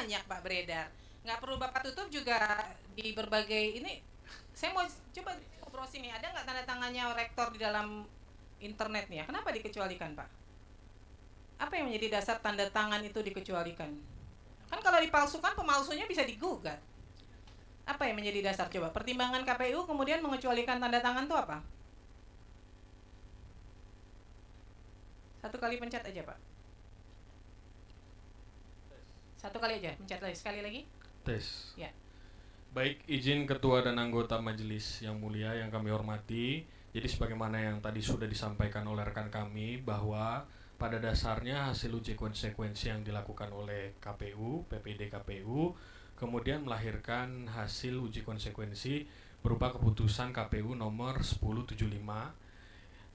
banyak Pak beredar. Nggak perlu Bapak tutup juga di berbagai ini. Saya mau coba browsing nih, ada nggak tanda tangannya rektor di dalam internet nih ya? Kenapa dikecualikan Pak? Apa yang menjadi dasar tanda tangan itu dikecualikan? Kan kalau dipalsukan pemalsunya bisa digugat. Apa yang menjadi dasar coba? Pertimbangan KPU kemudian mengecualikan tanda tangan itu apa? Satu kali pencet aja Pak. Satu kali aja, pencet lagi. Sekali lagi. Tes. Ya. Baik, izin Ketua dan anggota Majelis yang mulia yang kami hormati. Jadi sebagaimana yang tadi sudah disampaikan oleh rekan kami bahwa pada dasarnya hasil uji konsekuensi yang dilakukan oleh KPU, PPD KPU, kemudian melahirkan hasil uji konsekuensi berupa keputusan KPU nomor 1075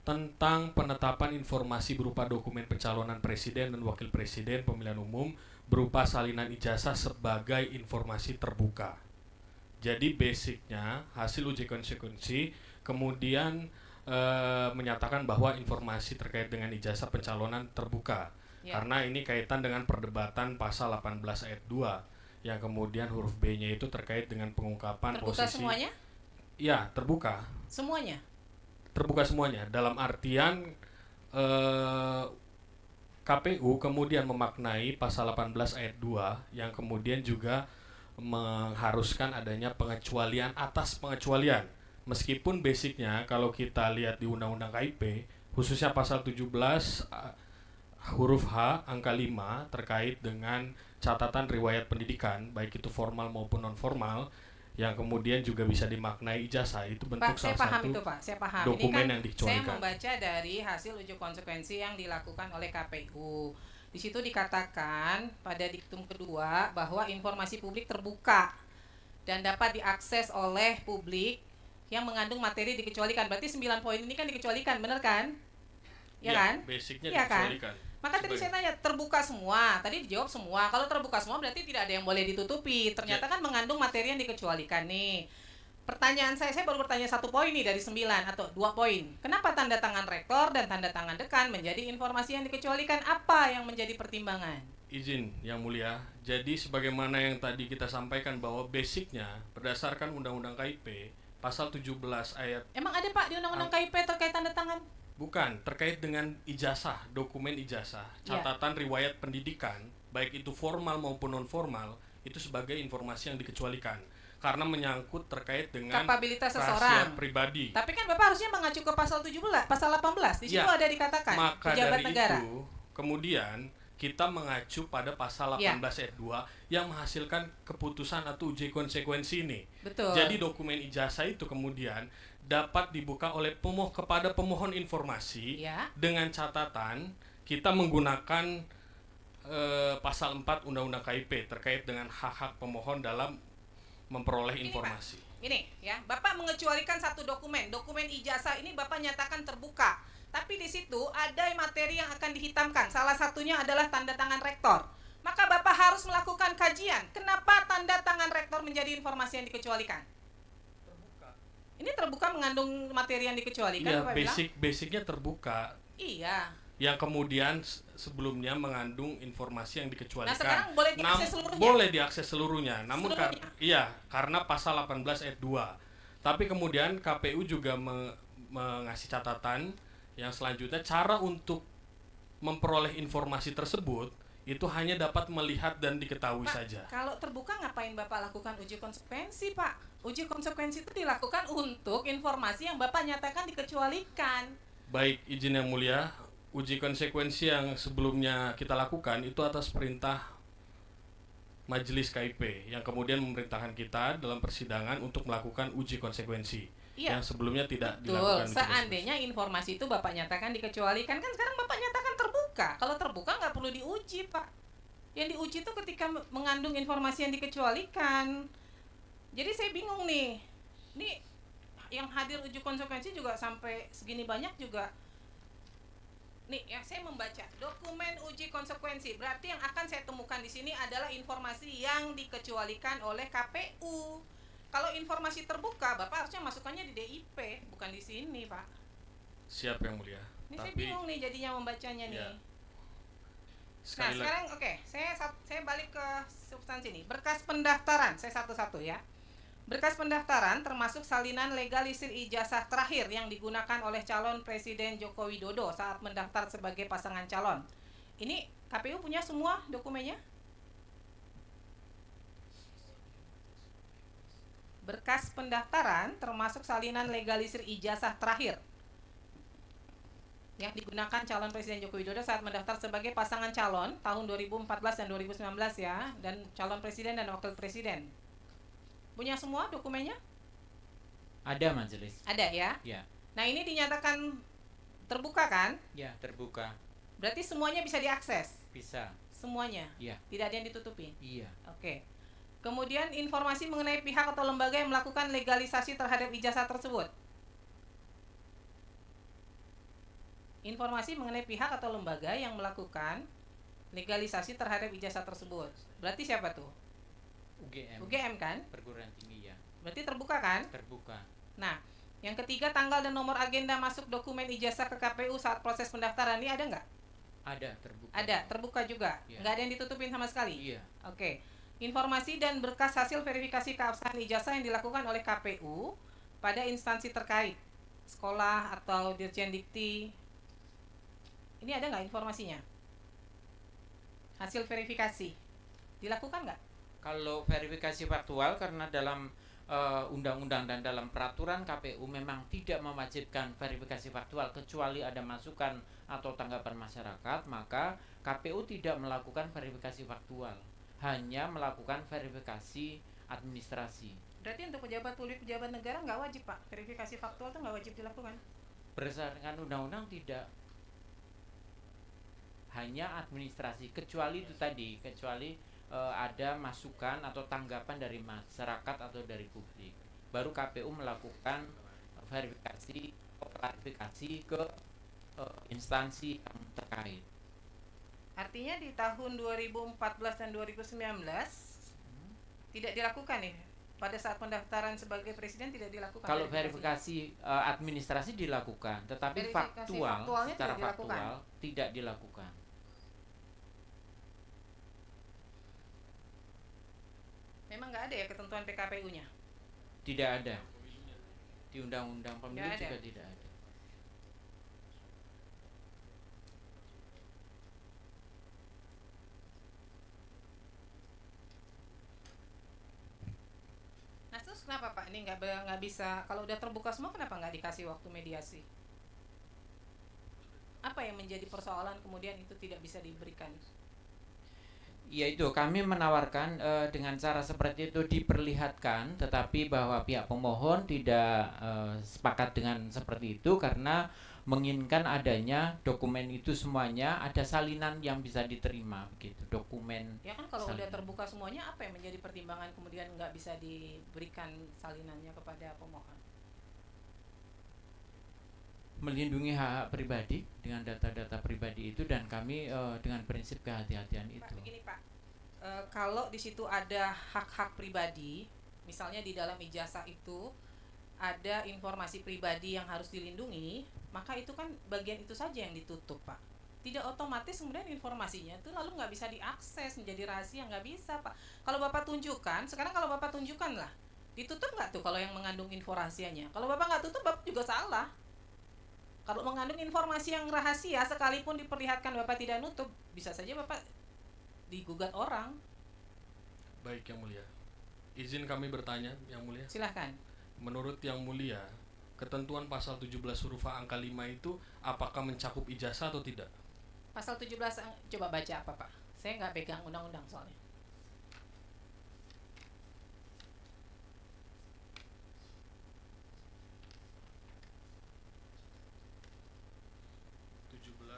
tentang penetapan informasi berupa dokumen pencalonan presiden dan wakil presiden pemilihan umum berupa salinan ijazah sebagai informasi terbuka. Jadi basicnya hasil uji konsekuensi kemudian menyatakan bahwa informasi terkait dengan ijazah pencalonan terbuka. Karena ini kaitan dengan perdebatan pasal 18 ayat 2 yang kemudian huruf B-nya itu terkait dengan pengungkapan terbuka posisi. Semuanya? Ya, terbuka. Semuanya? Terbuka semuanya. Dalam artian KPU kemudian memaknai pasal 18 ayat 2 yang kemudian juga mengharuskan adanya pengecualian atas pengecualian. Meskipun basicnya kalau kita lihat di Undang-Undang KIP, khususnya pasal 17 huruf H angka 5 terkait dengan catatan riwayat pendidikan, baik itu formal maupun non formal, yang kemudian juga bisa dimaknai ijazah, itu bentuk Pak, salah satu itu, Pak. Saya paham. dokumen ini kan yang dikecualikan. Saya membaca dari hasil uji konsekuensi yang dilakukan oleh KPU. Di situ dikatakan pada diktum kedua bahwa informasi publik terbuka dan dapat diakses oleh publik yang mengandung materi dikecualikan. Berarti 9 poin ini kan dikecualikan, benar kan? Ya kan? Basicnya ya dikecualikan. Kan? Maka tadi saya tanya, terbuka semua. Tadi dijawab semua. Kalau terbuka semua berarti tidak ada yang boleh ditutupi. Ternyata kan mengandung materi yang dikecualikan nih. Pertanyaan saya baru bertanya 1 poin nih dari 9 atau 2 poin. Kenapa tanda tangan rektor dan tanda tangan dekan menjadi informasi yang dikecualikan? Apa yang menjadi pertimbangan? Izin yang mulia, jadi sebagaimana yang tadi kita sampaikan bahwa basicnya berdasarkan Undang-Undang KIP pasal 17 ayat. Emang ada Pak di Undang-Undang KIP terkait tanda tangan? Bukan, terkait dengan ijazah, dokumen ijazah, catatan riwayat pendidikan, baik itu formal maupun non formal, itu sebagai informasi yang dikecualikan karena menyangkut terkait dengan kapabilitas seseorang pribadi. Tapi kan Bapak harusnya mengacu ke pasal 17, pasal 18. Di situ ada dikatakan maka pejabat dari negara. Itu, kemudian kita mengacu pada pasal 18 ayat 2 yang menghasilkan keputusan atau uji konsekuensi ini. Betul. Jadi dokumen ijazah itu kemudian dapat dibuka oleh kepada pemohon informasi dengan catatan kita menggunakan pasal 4 Undang-Undang KIP terkait dengan hak-hak pemohon dalam memperoleh informasi. Ini ya, Bapak mengecualikan 1 dokumen ijazah ini Bapak nyatakan terbuka. Tapi di situ ada materi yang akan dihitamkan. Salah satunya adalah tanda tangan rektor. Maka Bapak harus melakukan kajian. Kenapa tanda tangan rektor menjadi informasi yang dikecualikan? Terbuka. Ini terbuka mengandung materi yang dikecualikan. Iya, basicnya terbuka. Iya. Yang kemudian sebelumnya mengandung informasi yang dikecualikan. Nah, sekarang boleh diakses seluruhnya. Boleh diakses seluruhnya. Namun karena pasal 18 ayat 2. Tapi kemudian KPU juga mengasih catatan yang selanjutnya cara untuk memperoleh informasi tersebut itu hanya dapat melihat dan diketahui saja. Kalau terbuka ngapain Bapak lakukan uji konsekuensi, Pak? Uji konsekuensi itu dilakukan untuk informasi yang Bapak nyatakan dikecualikan. Baik, izin yang mulia, uji konsekuensi yang sebelumnya kita lakukan itu atas perintah Majelis KIP yang kemudian memerintahkan kita dalam persidangan untuk melakukan uji konsekuensi. Yang sebelumnya tidak dilakukan. Seandainya informasi itu Bapak nyatakan dikecualikan, kan sekarang Bapak nyatakan terbuka. Kalau terbuka nggak perlu diuji, Pak. Yang diuji itu ketika mengandung informasi yang dikecualikan. Jadi saya bingung nih. Ini yang hadir uji konsekuensi juga sampai segini banyak juga. Nih, yang saya membaca dokumen uji konsekuensi, berarti yang akan saya temukan di sini adalah informasi yang dikecualikan oleh KPU. Kalau informasi terbuka, Bapak harusnya masukannya di DIP, bukan di sini, Pak. Siap yang mulia. Ini saya bingung nih jadinya membacanya nih. Ya. Sekarang saya balik ke instansi ini. Berkas pendaftaran, saya satu-satu ya. Berkas pendaftaran termasuk salinan legalisir ijazah terakhir yang digunakan oleh calon Presiden Joko Widodo saat mendaftar sebagai pasangan calon. Ini KPU punya semua dokumennya? Berkas pendaftaran termasuk salinan legalisir ijazah terakhir yang digunakan calon Presiden Joko Widodo saat mendaftar sebagai pasangan calon tahun 2014 dan 2019 ya, dan calon presiden dan wakil presiden. Punya semua dokumennya? Ada majelis. Ada ya? Ya. Nah, ini dinyatakan terbuka kan? Ya, terbuka. Berarti semuanya bisa diakses? Bisa. Semuanya? Iya. Tidak ada yang ditutupi? Iya. Oke. Kemudian informasi mengenai pihak atau lembaga yang melakukan legalisasi terhadap ijazah tersebut. Informasi mengenai pihak atau lembaga yang melakukan legalisasi terhadap ijazah tersebut. Berarti siapa tuh? UGM. UGM kan? Perguruan tinggi ya. Berarti terbuka kan? Terbuka. Nah, yang ketiga, tanggal dan nomor agenda masuk dokumen ijazah ke KPU saat proses pendaftaran ini ada nggak? Ada, terbuka. Ada, terbuka juga. Iya. Nggak ada yang ditutupin sama sekali? Iya. Oke. Informasi dan berkas hasil verifikasi keabsahan ijazah yang dilakukan oleh KPU pada instansi terkait, sekolah atau Dirjen Dikti. Ini ada nggak informasinya? Hasil verifikasi dilakukan nggak? Kalau verifikasi faktual, karena dalam undang-undang dan dalam peraturan KPU memang tidak mewajibkan verifikasi faktual kecuali ada masukan atau tanggapan masyarakat, maka KPU tidak melakukan verifikasi faktual, hanya melakukan verifikasi administrasi. Berarti untuk pejabat publik, pejabat negara nggak wajib Pak, verifikasi faktual itu nggak wajib dilakukan? Berdasarkan undang-undang tidak, hanya administrasi, kecuali itu tadi, kecuali ada masukan atau tanggapan dari masyarakat atau dari publik, baru KPU melakukan verifikasi atau klarifikasi ke instansi yang terkait. Artinya di tahun 2014 dan 2019 tidak dilakukan nih, pada saat pendaftaran sebagai presiden tidak dilakukan. Kalau verifikasi administrasi dilakukan, tetapi Verifikasi faktual faktualnya secara tidak dilakukan. faktual tidak dilakukan. Memang nggak ada ya ketentuan PKPU-nya? Tidak ada. Di undang-undang pemilu Nggak ada. juga tidak ada. Nah terus kenapa Pak ini nggak bisa, kalau udah terbuka semua kenapa nggak dikasih waktu mediasi? Apa yang menjadi persoalan kemudian itu tidak bisa diberikan? Ya itu, kami menawarkan dengan cara seperti itu diperlihatkan, tetapi bahwa pihak pemohon tidak sepakat dengan seperti itu karena menginginkan adanya dokumen itu semuanya ada salinan yang bisa diterima begitu, dokumen. Ya kan kalau udah salinan. terbuka semuanya, apa yang menjadi pertimbangan kemudian nggak bisa diberikan salinannya kepada pemohon? Melindungi hak pribadi dengan data-data pribadi itu, dan kami dengan prinsip kehati-hatian itu. Pak, begini Pak, kalau di situ ada hak-hak pribadi, misalnya di dalam ijazah itu ada informasi pribadi yang harus dilindungi, maka itu kan bagian itu saja yang ditutup Pak. Tidak otomatis kemudian informasinya itu lalu nggak bisa diakses, menjadi rahasia, nggak bisa Pak. Kalau Bapak tunjukkan, sekarang kalau Bapak tunjukkan lah, ditutup nggak tuh kalau yang mengandung informasinya? Kalau Bapak nggak tutup, Bapak juga salah. Kalau mengandung informasi yang rahasia, sekalipun diperlihatkan Bapak tidak nutup, bisa saja Bapak digugat orang. Baik Yang Mulia, izin kami bertanya Yang Mulia. Silahkan. Menurut Yang Mulia, ketentuan pasal 17 huruf A angka 5 itu apakah mencakup ijazah atau tidak? Pasal 17, coba baca apa Pak? Saya nggak pegang undang-undang soalnya.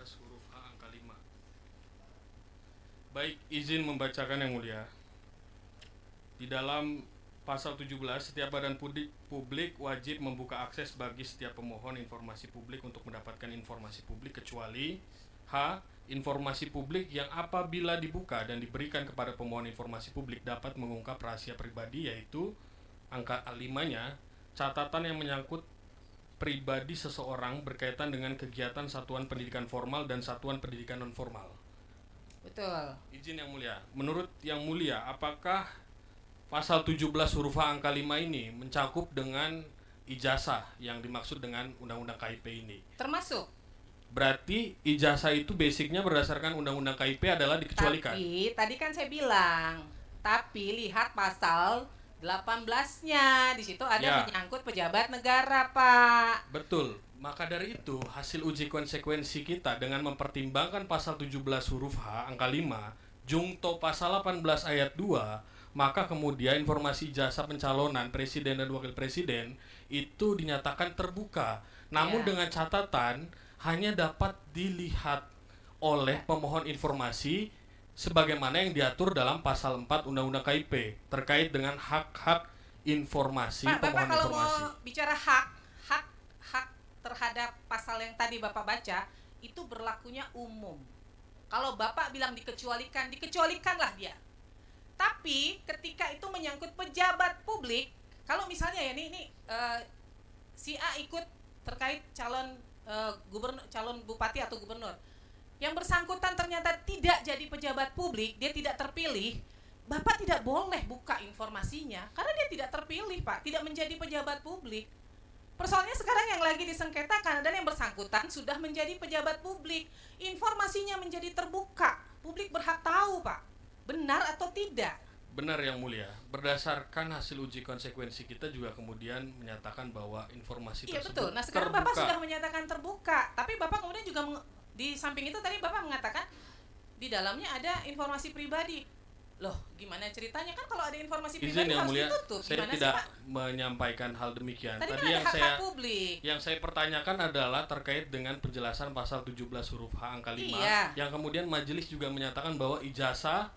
Huruf A angka 5. Baik, izin membacakan Yang Mulia. Di dalam pasal 17, setiap badan publik wajib membuka akses bagi setiap pemohon informasi publik untuk mendapatkan informasi publik kecuali H. Informasi publik yang apabila dibuka dan diberikan kepada pemohon informasi publik dapat mengungkap rahasia pribadi, yaitu angka 5-nya catatan yang menyangkut pribadi seseorang berkaitan dengan kegiatan satuan pendidikan formal dan satuan pendidikan non formal. Betul. Izin yang mulia. Menurut yang mulia, apakah pasal 17 huruf H angka 5 ini mencakup dengan ijazah yang dimaksud dengan Undang-Undang KIP ini? Termasuk. Berarti ijazah itu basicnya berdasarkan Undang-Undang KIP adalah dikecualikan. Tapi tadi kan saya bilang, tapi lihat pasal 18-nya. Di situ ada Ya. menyangkut pejabat negara, Pak. Betul. Maka dari itu, hasil uji konsekuensi kita dengan mempertimbangkan pasal 17 huruf H angka 5, jungto pasal 18 ayat 2, maka kemudian informasi jasa pencalonan presiden dan wakil presiden itu dinyatakan terbuka. Namun Ya. dengan catatan hanya dapat dilihat oleh pemohon informasi sebagaimana yang diatur dalam pasal 4 Undang-Undang KIP terkait dengan hak-hak informasi Pak, Bapak pemohon kalau informasi. mau bicara hak terhadap pasal yang tadi Bapak baca, itu berlakunya umum. Kalau Bapak bilang dikecualikanlah dia. Tapi ketika itu menyangkut pejabat publik, kalau misalnya ya ini si A ikut terkait calon calon bupati atau gubernur, yang bersangkutan ternyata tidak jadi pejabat publik, dia tidak terpilih, Bapak tidak boleh buka informasinya karena dia tidak terpilih, Pak, tidak menjadi pejabat publik. Persoalannya sekarang yang lagi disengketakan dan yang bersangkutan sudah menjadi pejabat publik, informasinya menjadi terbuka, publik berhak tahu, Pak, benar atau tidak. Benar yang mulia. Berdasarkan hasil uji konsekuensi kita juga kemudian menyatakan bahwa informasi Iya tersebut betul. Nah sekarang terbuka. Bapak sudah menyatakan terbuka, tapi Bapak kemudian juga di samping itu tadi Bapak mengatakan di dalamnya ada informasi pribadi. Loh, gimana ceritanya? Kan kalau ada informasi Izin pribadi yang harus mulia, ditutup. saya Gimana tidak sih, Pak? menyampaikan hal demikian. Tadi kan Tadi ada hak publik. yang saya pertanyakan adalah terkait dengan penjelasan pasal 17 huruf H angka 5 Iya. yang kemudian majelis juga menyatakan bahwa ijazah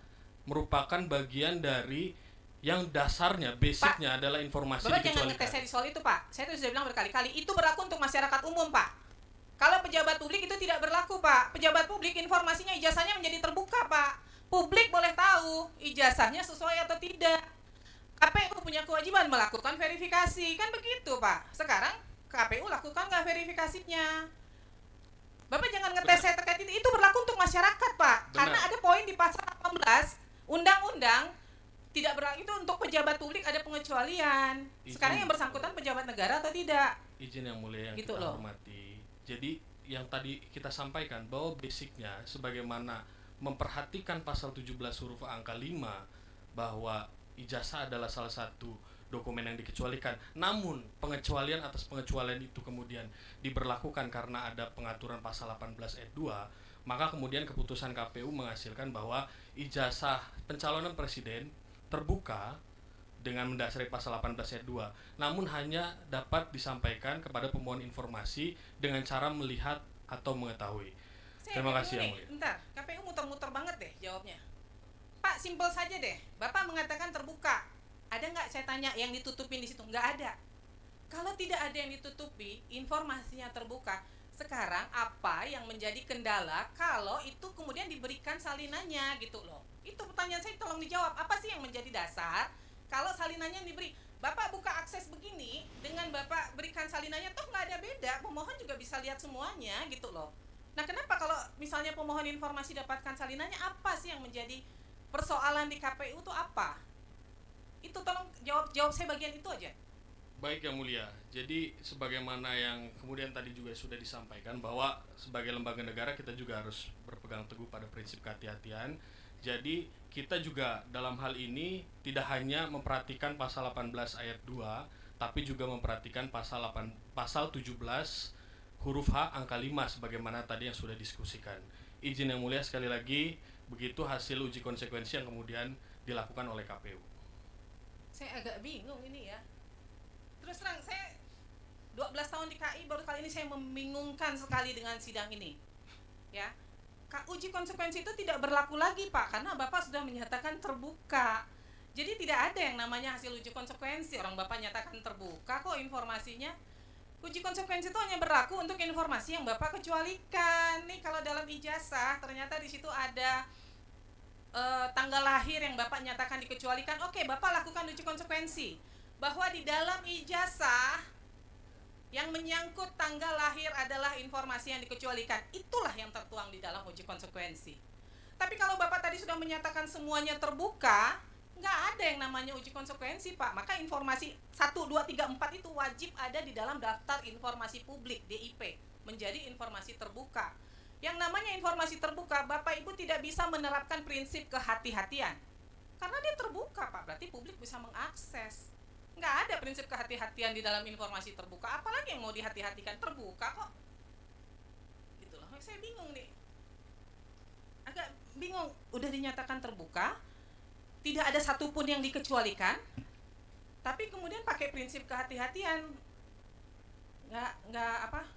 merupakan bagian dari yang dasarnya, basicnya adalah informasi Bapak jangan dikecualikan. ngetes saya di soal itu, Pak. Saya tuh sudah bilang berkali-kali, itu berlaku untuk masyarakat umum, Pak. Kalau pejabat publik itu tidak berlaku, Pak. Pejabat publik informasinya, ijazahnya menjadi terbuka, Pak. Publik boleh tahu ijazahnya sesuai atau tidak. KPU punya kewajiban melakukan verifikasi, kan begitu, Pak. Sekarang KPU lakukan nggak verifikasinya? Bapak jangan ngetes saya terkait itu berlaku untuk masyarakat, Pak. Benar. Karena ada poin di pasal 18 undang-undang tidak berlaku itu untuk pejabat publik, ada pengecualian. Sekarang yang bersangkutan pejabat negara atau tidak? Izin yang mulia yang Gitu kita loh. hormati. Jadi yang tadi kita sampaikan bahwa basicnya sebagaimana memperhatikan pasal 17 huruf angka 5 bahwa ijazah adalah salah satu dokumen yang dikecualikan. Namun pengecualian atas pengecualian itu kemudian diberlakukan karena ada pengaturan pasal 18 ayat 2, maka kemudian keputusan KPU menghasilkan bahwa ijazah pencalonan presiden terbuka dengan mendasari pasal 18 ayat 2, namun hanya dapat disampaikan kepada pemohon informasi dengan cara melihat atau mengetahui. Terima kasih yang mulia. Bentar, KPU muter-muter banget deh jawabnya. Pak, simpel saja deh. Bapak mengatakan terbuka. Ada nggak saya tanya yang ditutupin di situ? Nggak ada. Kalau tidak ada yang ditutupi, informasinya terbuka. Sekarang apa yang menjadi kendala kalau itu kemudian diberikan salinannya gitu loh? Itu pertanyaan saya, tolong dijawab. Apa sih yang menjadi dasar kalau salinannya diberi? Bapak buka akses begini, dengan Bapak berikan salinannya, toh nggak ada beda. Pemohon juga bisa lihat semuanya gitu loh. Nah, kenapa kalau misalnya pemohon informasi dapatkan salinannya, apa sih yang menjadi persoalan di KPU itu apa? Itu tolong jawab saya bagian itu aja. Baik yang mulia. Jadi sebagaimana yang kemudian tadi juga sudah disampaikan bahwa sebagai lembaga negara kita juga harus berpegang teguh pada prinsip kehati-hatian. Jadi kita juga dalam hal ini tidak hanya memperhatikan pasal 18 ayat 2, tapi juga memperhatikan pasal 17 huruf H angka 5 sebagaimana tadi yang sudah diskusikan. Izin yang mulia sekali lagi, begitu hasil uji konsekuensi yang kemudian dilakukan oleh KPU. Saya agak bingung ini ya. Terus terang, saya 12 tahun di KI, baru kali ini saya membingungkan sekali dengan sidang ini. Ya, uji konsekuensi itu tidak berlaku lagi, Pak, karena Bapak sudah menyatakan terbuka. Jadi tidak ada yang namanya hasil uji konsekuensi. Orang Bapak nyatakan terbuka kok informasinya. Uji konsekuensi itu hanya berlaku untuk informasi yang Bapak kecualikan. Nih kalau dalam ijazah ternyata di situ ada tanggal lahir yang Bapak nyatakan dikecualikan. Oke, Bapak lakukan uji konsekuensi bahwa di dalam ijazah yang menyangkut tanggal lahir adalah informasi yang dikecualikan. Itulah yang tertuang di dalam uji konsekuensi. Tapi kalau Bapak tadi sudah menyatakan semuanya terbuka, nggak ada yang namanya uji konsekuensi, Pak. Maka informasi 1, 2, 3, 4 itu wajib ada di dalam daftar informasi publik DIP, menjadi informasi terbuka. Yang namanya informasi terbuka, Bapak Ibu tidak bisa menerapkan prinsip kehati-hatian, karena dia terbuka, Pak. Berarti publik bisa mengakses. Nggak ada prinsip kehati-hatian di dalam informasi terbuka. Apalagi yang mau dihati-hatikan, terbuka kok. Gitu loh. Saya bingung nih. Agak bingung. Udah dinyatakan terbuka, tidak ada satupun yang dikecualikan, tapi kemudian pakai prinsip kehati-hatian. Nggak apa?